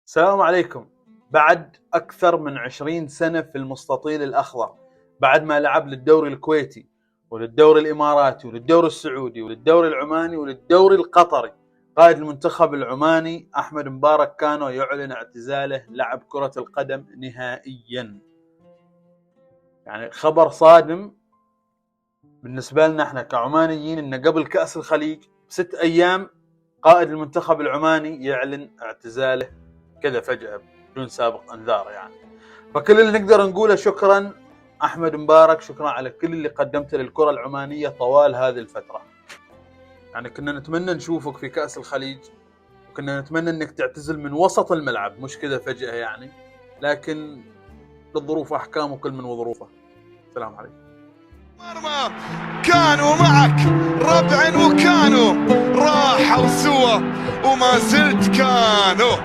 السلام عليكم. بعد أكثر من 20 سنة في المستطيل الأخضر، بعد ما لعب للدوري الكويتي وللدوري الإماراتي وللدوري السعودي وللدوري العماني وللدوري القطري، قائد المنتخب العماني أحمد مبارك كانو يعلن اعتزاله لعب كرة القدم نهائيا. يعني خبر صادم بالنسبة لنا احنا كعمانيين، إن قبل كأس الخليج ب6 أيام قائد المنتخب العماني يعلن اعتزاله كذا فجأة بدون سابق انذار. يعني فكل اللي نقدر نقوله شكرا احمد مبارك، شكرا على كل اللي قدمته للكرة العمانية طوال هذه الفترة. يعني كنا نتمنى نشوفك في كأس الخليج، وكنا نتمنى انك تعتزل من وسط الملعب، مش كذا فجأة يعني، لكن للظروف احكام وكل من وظروفه. السلام عليكم. كانوا معك ربع وكانوا راحوا سوا وما زلت كانوا